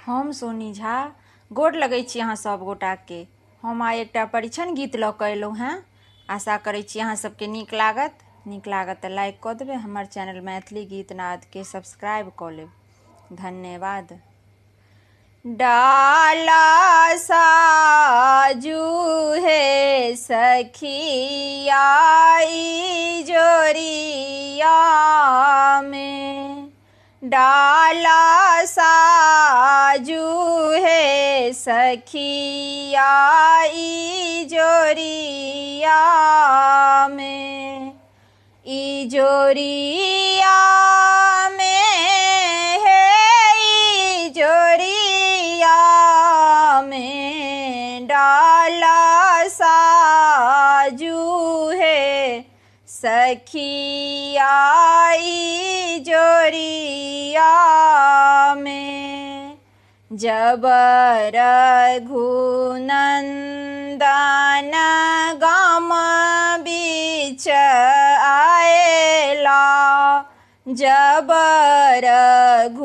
हम सोनी झा गोड़ लगै छी अहाँ सब गोटाके। हम आइ एकटा परीक्षण गीत लऽ कऽ एलहुँ हेँ। आशा करै छी अहाँ सबके नीक लागत तऽ लाइक कऽ देबै। हमर चैनल मैथिली गीत नादके सब्सक्राइब कऽ लेब। धन्यवाद। डाला साजू हे सखिया ई जोरिया में, डाला साजू हे सखिया ई जोरिया में, ई जोरिया में हे ई जोरिया में, डाला साजू हे सखिया ई जोरिया में। जब रघुनंदन गाम बीच आएला, जब रघुनंदन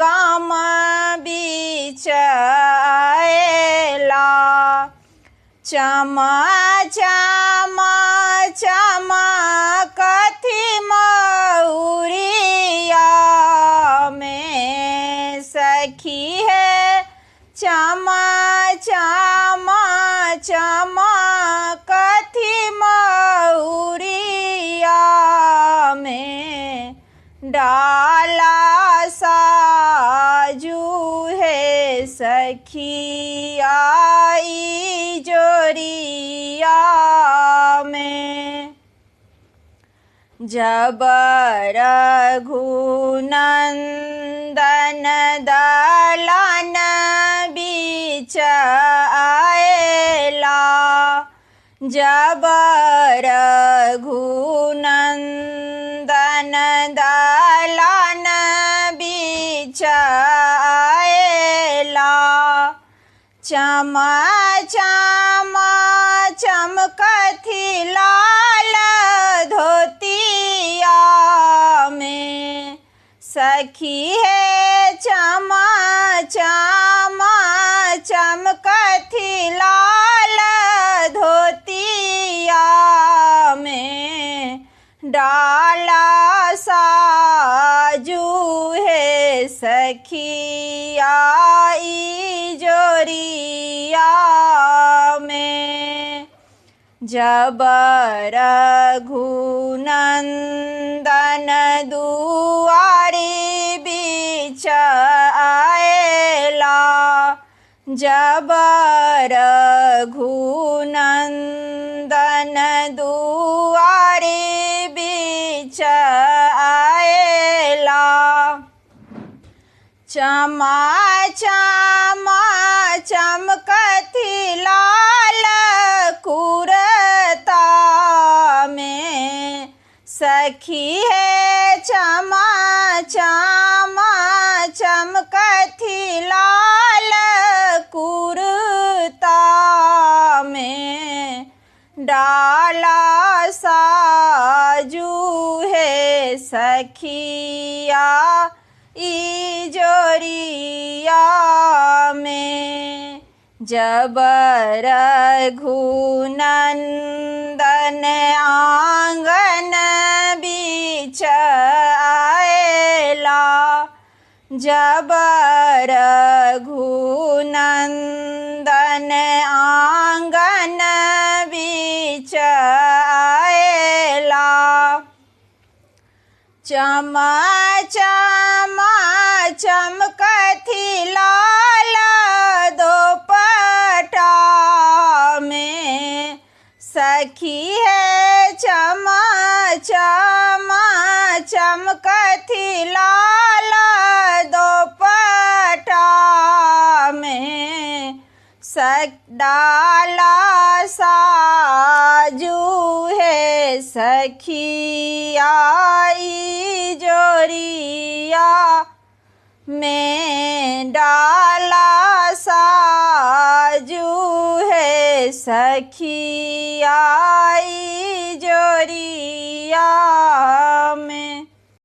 गाम बीच आएला, चमा चमा चमकथि महुरिया में सखी है, चमा चमा चमकथि महुरिया में, डाला साजू हे सखिया ई जोरिया में। जब रघुनंदन दलान बीच आएला, जब रघुनंदन दलान बीच आएला, चमा चमा चमकथि लाल धोतिया में सखी है, चमा चमा चमकथि लाल धोतिया में, डाला साजू हे सखिया ई जोरिया में। जब रघुनंदन दुआरी बीच आएला, जब रघुनंदन दुआरी बीच आएला, चमा चमा चमकथि लाल कुरता में सखी है, चमा चमा चमकथि लाल कुरता में, डाला साजू हे सखिया ई जोरिया में। जब रघुनंदन आंगन बीच आएला, जब रघुनंदन आंगन बीच आएला, चमा चमा चमकथि लाल दोपटा में सखी है, चमा चमा चमकथि लाल दोपटा में, डाला साजू हे सखिया ई जोरिया में, डाला साजू हे सखिया